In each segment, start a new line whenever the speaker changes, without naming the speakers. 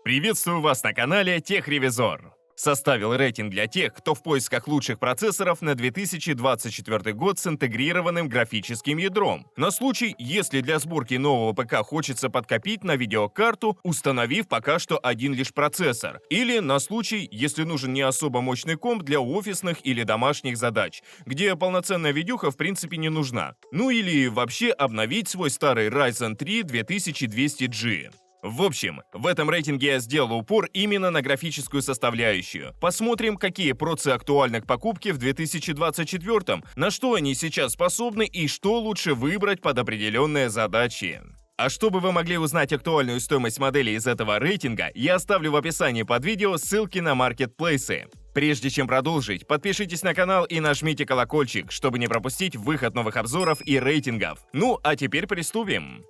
Приветствую вас на канале Техревизор. Составил рейтинг для тех, кто в поисках лучших процессоров на 2024 год с интегрированным графическим ядром. На случай, если для сборки нового ПК хочется подкопить на видеокарту, установив пока что один лишь процессор. Или на случай, если нужен не особо мощный комп для офисных или домашних задач, где полноценная видюха в принципе не нужна. Ну или вообще обновить свой старый Ryzen 3 2200G. В общем, в этом рейтинге я сделал упор именно на графическую составляющую. Посмотрим, какие процы актуальны к покупке в 2024, на что они сейчас способны и что лучше выбрать под определенные задачи. А чтобы вы могли узнать актуальную стоимость моделей из этого рейтинга, я оставлю в описании под видео ссылки на маркетплейсы. Прежде чем продолжить, подпишитесь на канал и нажмите колокольчик, чтобы не пропустить выход новых обзоров и рейтингов. Ну а теперь приступим.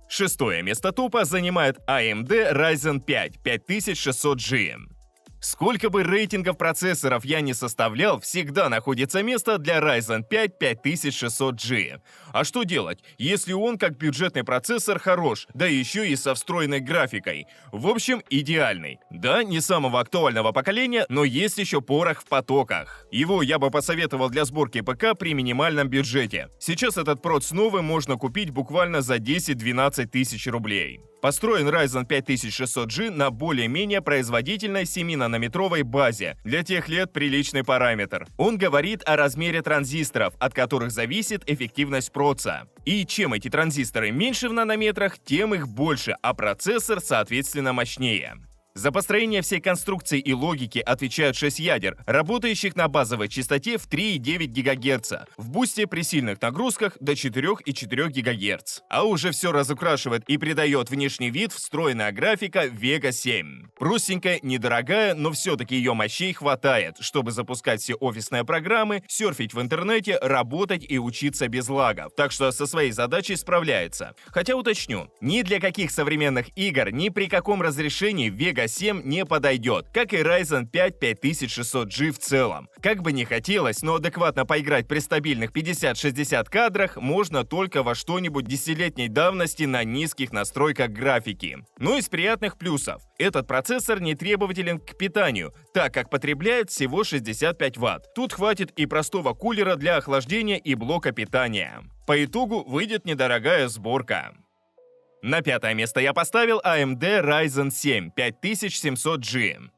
Шестое место топа занимает AMD Ryzen 5 5600G. Сколько бы рейтингов процессоров я не составлял, всегда находится место для Ryzen 5 5600G. А что делать, если он как бюджетный процессор хорош, да еще и со встроенной графикой? В общем, идеальный. Да, не самого актуального поколения, но есть еще порох в потоках. Его я бы посоветовал для сборки ПК при минимальном бюджете. Сейчас этот проц новый можно купить буквально за 10-12 тысяч рублей. Построен Ryzen 5600G на более-менее производительной 7-нанометровой базе. Для тех лет приличный параметр. Он говорит о размере транзисторов, от которых зависит эффективность проца. И чем эти транзисторы меньше в нанометрах, тем их больше, а процессор, соответственно, мощнее. За построение всей конструкции и логики отвечают 6 ядер, работающих на базовой частоте в 3,9 ГГц, в бусте при сильных нагрузках до 4,4 ГГц. А уже все разукрашивает и придает внешний вид встроенная графика Vega 7. Простенькая, недорогая, но все-таки ее мощей хватает, чтобы запускать все офисные программы, серфить в интернете, работать и учиться без лагов. Так что со своей задачей справляется. Хотя уточню, ни для каких современных игр, ни при каком разрешении Vega 7 не подойдет, как и Ryzen 5 5600G в целом. Как бы ни хотелось, но адекватно поиграть при стабильных 50-60 кадрах можно только во что-нибудь десятилетней давности на низких настройках графики. Но из приятных плюсов. Этот процессор не требователен к питанию, так как потребляет всего 65 Вт. Тут хватит и простого кулера для охлаждения и блока питания. По итогу выйдет недорогая сборка. На пятое место я поставил AMD Ryzen 7 5700G.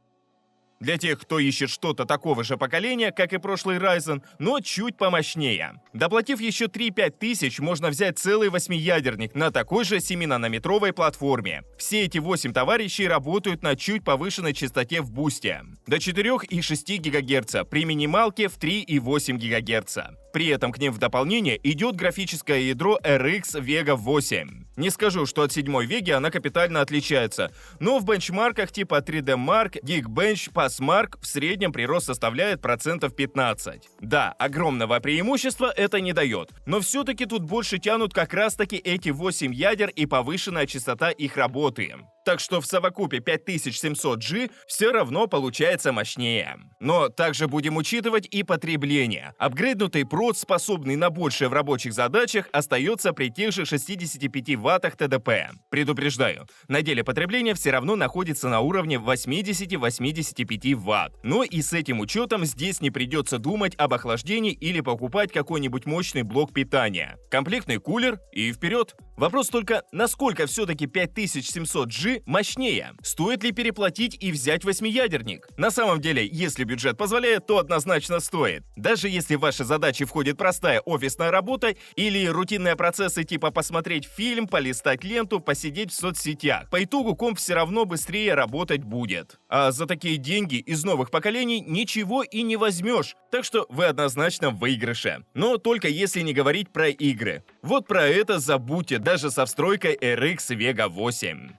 Для тех, кто ищет что-то такого же поколения, как и прошлый Ryzen, но чуть помощнее. Доплатив еще 3-5 тысяч, можно взять целый 8-ядерник на такой же 7-нанометровой платформе. Все эти 8 товарищей работают на чуть повышенной частоте в бусте. До 4,6 ГГц, при минималке в 3,8 ГГц. При этом к ним в дополнение идет графическое ядро RX Vega 8. Не скажу, что от 7-й Vega она капитально отличается, но в бенчмарках типа 3D Mark, Geekbench, Passmark в среднем прирост составляет 15%. Да, огромного преимущества это не дает, но все-таки тут больше тянут как раз таки эти 8 ядер и повышенная частота их работы. Так что в совокупе 5700G все равно получается мощнее. Но также будем учитывать и потребление. Апгрейднутый проц, способный на большее в рабочих задачах, остается при тех же 65 Вт ТДП. Предупреждаю, на деле потребление все равно находится на уровне 80-85 Вт. Но и с этим учетом здесь не придется думать об охлаждении или покупать какой-нибудь мощный блок питания. Комплектный кулер и вперед. Вопрос только, насколько все-таки 5700G мощнее? Стоит ли переплатить и взять 8-ядерник? На самом деле, если бюджет позволяет, то однозначно стоит. Даже если в ваши задачи входит простая офисная работа или рутинные процессы типа посмотреть фильм, полистать ленту, посидеть в соцсетях. По итогу комп все равно быстрее работать будет. А за такие деньги из новых поколений ничего и не возьмешь. Так что вы однозначно в выигрыше. Но только если не говорить про игры. Вот про это забудьте даже со встройкой RX Vega 8.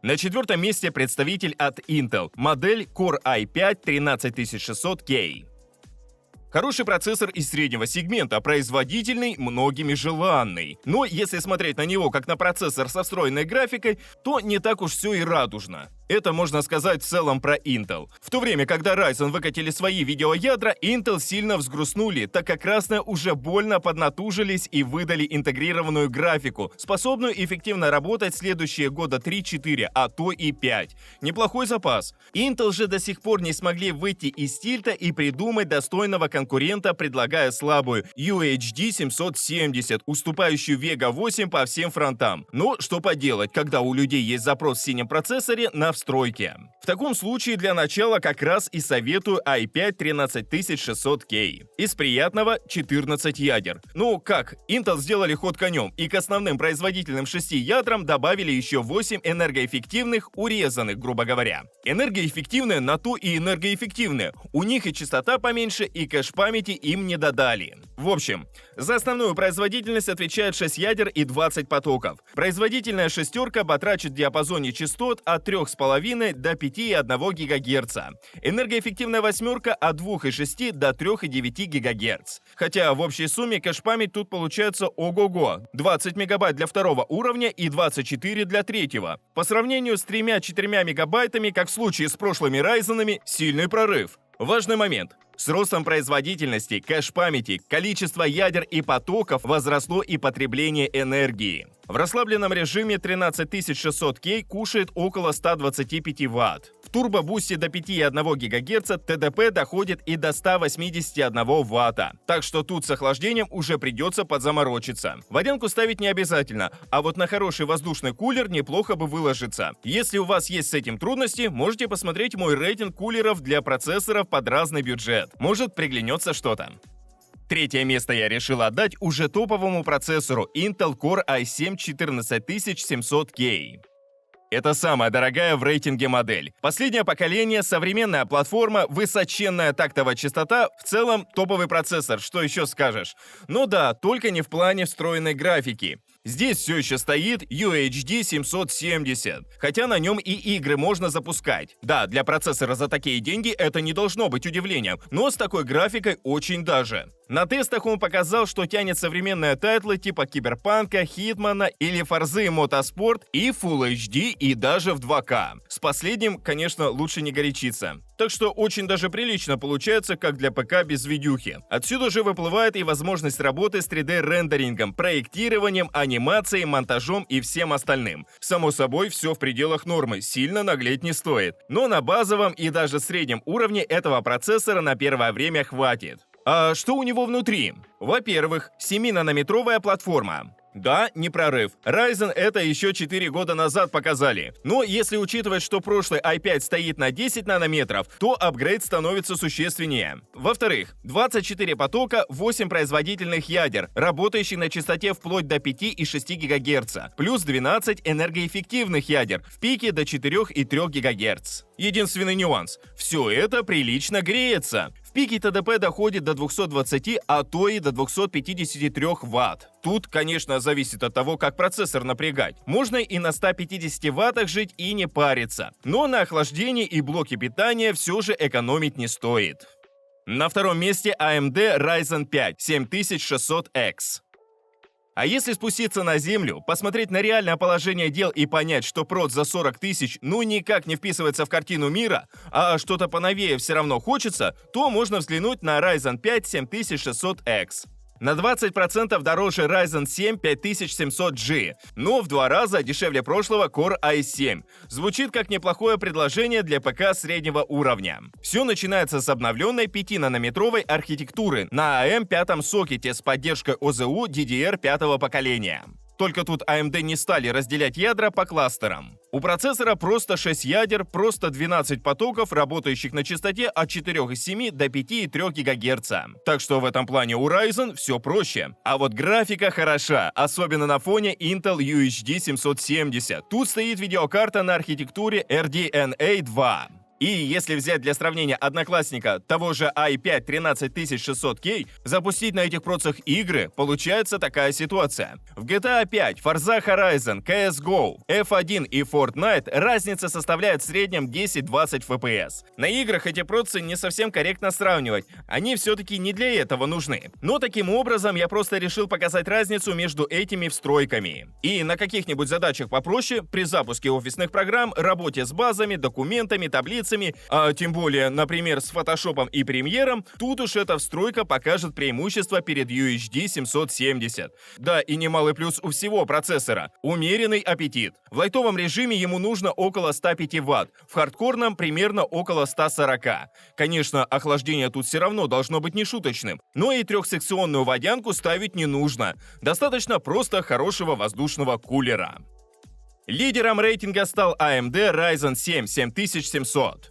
На четвертом месте представитель от Intel, модель Core i5-13600K. Хороший процессор из среднего сегмента, производительный, многими желанный. Но если смотреть на него как на процессор со встроенной графикой, то не так уж все и радужно. Это можно сказать в целом про Intel. В то время, когда Ryzen выкатили свои видеоядра, Intel сильно взгрустнули, так как красные уже больно поднатужились и выдали интегрированную графику, способную эффективно работать следующие года 3-4, а то и 5. Неплохой запас. Intel же до сих пор не смогли выйти из тильта и придумать достойного конкурента, предлагая слабую UHD 770, уступающую Vega 8 по всем фронтам. Но что поделать, когда у людей есть запрос в синем процессоре на встройке. В таком случае для начала как раз и советую i5 13600K. Из приятного 14 ядер. Ну как, Intel сделали ход конем и к основным производительным 6 ядрам добавили еще 8 энергоэффективных, урезанных, грубо говоря. Энергоэффективные на то и энергоэффективные. У них и частота поменьше, и кэш памяти им не додали. В общем, за основную производительность отвечает 6 ядер и 20 потоков. Производительная шестерка батрачит в диапазоне частот от 3,5 до 5,1 ГГц. Энергоэффективная восьмерка от 2,6 до 3,9 ГГц. Хотя в общей сумме кэш-память тут получается ого-го. 20 мегабайт для второго уровня и 24 для третьего. По сравнению с 3-4 мегабайтами, как в случае с прошлыми Ryzen'ами, сильный прорыв. Важный момент. С ростом производительности, кэш-памяти, количество ядер и потоков возросло и потребление энергии. В расслабленном режиме 13600K кушает около 125 Вт. В турбо-бусте до 5,1 ГГц ТДП доходит и до 181 Вт. Так что тут с охлаждением уже придется подзаморочиться. Водянку ставить не обязательно, а вот на хороший воздушный кулер неплохо бы выложиться. Если у вас есть с этим трудности, можете посмотреть мой рейтинг кулеров для процессоров под разный бюджет. Может, приглянется что-то. Третье место я решил отдать уже топовому процессору Intel Core i7 14700K. Это самая дорогая в рейтинге модель. Последнее поколение, современная платформа, высоченная тактовая частота, в целом топовый процессор, что еще скажешь. Ну да, только не в плане встроенной графики. Здесь все еще стоит UHD 770, хотя на нем и игры можно запускать. Да, для процессора за такие деньги это не должно быть удивлением, но с такой графикой очень даже. На тестах он показал, что тянет современные тайтлы типа Киберпанка, Хитмана или Форзы Motorsport и Full HD и даже в 2К. С последним, конечно, лучше не горячиться. Так что очень даже прилично получается, как для ПК без видюхи. Отсюда же выплывает и возможность работы с 3D-рендерингом, проектированием, анимацией, монтажом и всем остальным. Само собой, все в пределах нормы, сильно наглеть не стоит. Но на базовом и даже среднем уровне этого процессора на первое время хватит. А что у него внутри? Во-первых, 7-нанометровая платформа. Да, не прорыв. Ryzen это еще 4 года назад показали. Но если учитывать, что прошлый i5 стоит на 10 нанометров, то апгрейд становится существеннее. Во-вторых, 24 потока, 8 производительных ядер, работающих на частоте вплоть до 5 и 6 ГГц, плюс 12 энергоэффективных ядер, в пике до 4 и 3 ГГц. Единственный нюанс – все это прилично греется. В пике ТДП доходит до 220, а то и до 253 Вт. Тут, конечно, зависит от того, как процессор напрягать. Можно и на 150 Вттах жить и не париться. Но на охлаждении и блоке питания все же экономить не стоит. На втором месте AMD Ryzen 5 7600X. А если спуститься на землю, посмотреть на реальное положение дел и понять, что проц за 40 тысяч ну никак не вписывается в картину мира, а что-то поновее все равно хочется, то можно взглянуть на Ryzen 5 7600X. На 20% дороже Ryzen 7 5700G, но в 2 раза дешевле прошлого Core i7. Звучит как неплохое предложение для ПК среднего уровня. Все начинается с обновленной 5-нанометровой архитектуры на AM5 сокете с поддержкой ОЗУ DDR 5 поколения. Только тут AMD не стали разделять ядра по кластерам. У процессора просто 6 ядер, просто 12 потоков, работающих на частоте от 4,7 до 5,3 ГГц. Так что в этом плане у Ryzen все проще. А вот графика хороша, особенно на фоне Intel UHD 770. Тут стоит видеокарта на архитектуре RDNA 2. И если взять для сравнения одноклассника того же i5 13600K, запустить на этих процессах игры, получается такая ситуация. В GTA 5, Forza Horizon, CSGO, F1 и Fortnite разница составляет в среднем 10-20 FPS. На играх эти процессы не совсем корректно сравнивать, они все-таки не для этого нужны. Но таким образом я просто решил показать разницу между этими встройками. И на каких-нибудь задачах попроще, при запуске офисных программ, работе с базами, документами, таблицами, а тем более, например, с Photoshop и Premiere, тут уж эта встройка покажет преимущество перед UHD 770. Да, и немалый плюс у всего процессора – умеренный аппетит. В лайтовом режиме ему нужно около 105 Вт, в хардкорном примерно около 140. Конечно, охлаждение тут все равно должно быть нешуточным, но и трехсекционную водянку ставить не нужно. Достаточно просто хорошего воздушного кулера. Лидером рейтинга стал AMD Ryzen 7 7700.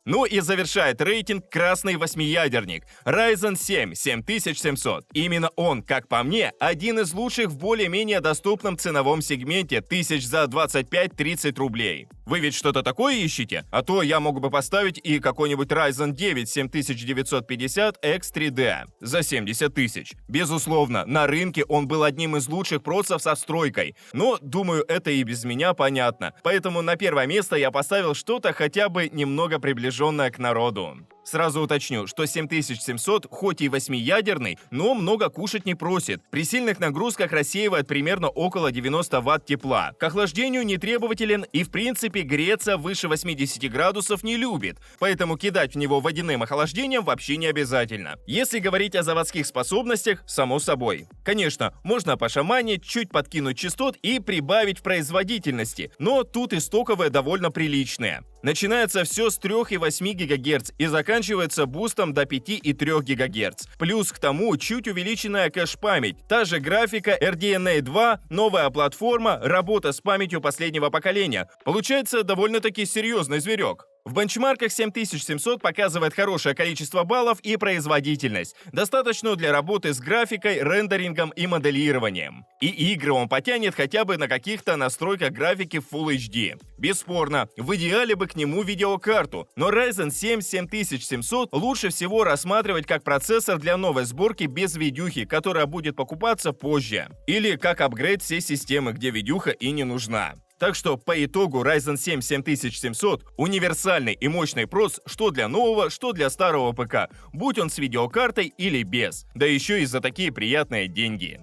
Ну и завершает рейтинг красный восьмиядерник Ryzen 7 7700. Именно он, как по мне, один из лучших в более-менее доступном ценовом сегменте тысяч за 25-30 рублей. Вы ведь что-то такое ищете? А то я мог бы поставить и какой-нибудь Ryzen 9 7950 X3D за 70 тысяч. Безусловно, на рынке он был одним из лучших процессов со встройкой, но, думаю, это и без меня понятно. Поэтому на первое место я поставил что-то хотя бы немного приближенное к народу. Сразу уточню, что 7700 хоть и восьмиядерный, но много кушать не просит. При сильных нагрузках рассеивает примерно около 90 Вт тепла. К охлаждению не требователен и в принципе греться выше 80 градусов не любит, поэтому кидать в него водяным охлаждением вообще не обязательно. Если говорить о заводских способностях, само собой. Конечно, можно пошаманить, чуть подкинуть частот и прибавить в производительности, но тут и стоковые довольно приличные. Начинается все с 3,8 ГГц и заканчивается бустом до 5,3 ГГц. Плюс к тому чуть увеличенная кэш-память, та же графика RDNA 2, новая платформа, работа с памятью последнего поколения. Получается довольно-таки серьезный зверек. В бенчмарках 7700 показывает хорошее количество баллов и производительность, достаточную для работы с графикой, рендерингом и моделированием. И игры он потянет хотя бы на каких-то настройках графики в Full HD. Бесспорно, в идеале бы к нему видеокарту, но Ryzen 7 7700 лучше всего рассматривать как процессор для новой сборки без видюхи, которая будет покупаться позже. Или как апгрейд всей системы, где видюха и не нужна. Так что по итогу Ryzen 7 7700 универсальный и мощный прос что для нового, что для старого ПК, будь он с видеокартой или без, да еще и за такие приятные деньги.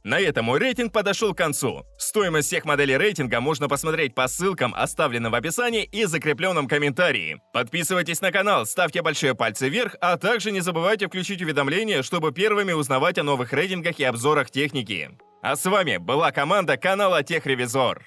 На этом мой рейтинг подошел к концу. Стоимость всех моделей рейтинга можно посмотреть по ссылкам, оставленным в описании и закрепленном комментарии. Подписывайтесь на канал, ставьте большие пальцы вверх, а также не забывайте включить уведомления, чтобы первыми узнавать о новых рейтингах и обзорах техники. А с вами была команда канала Техревизор.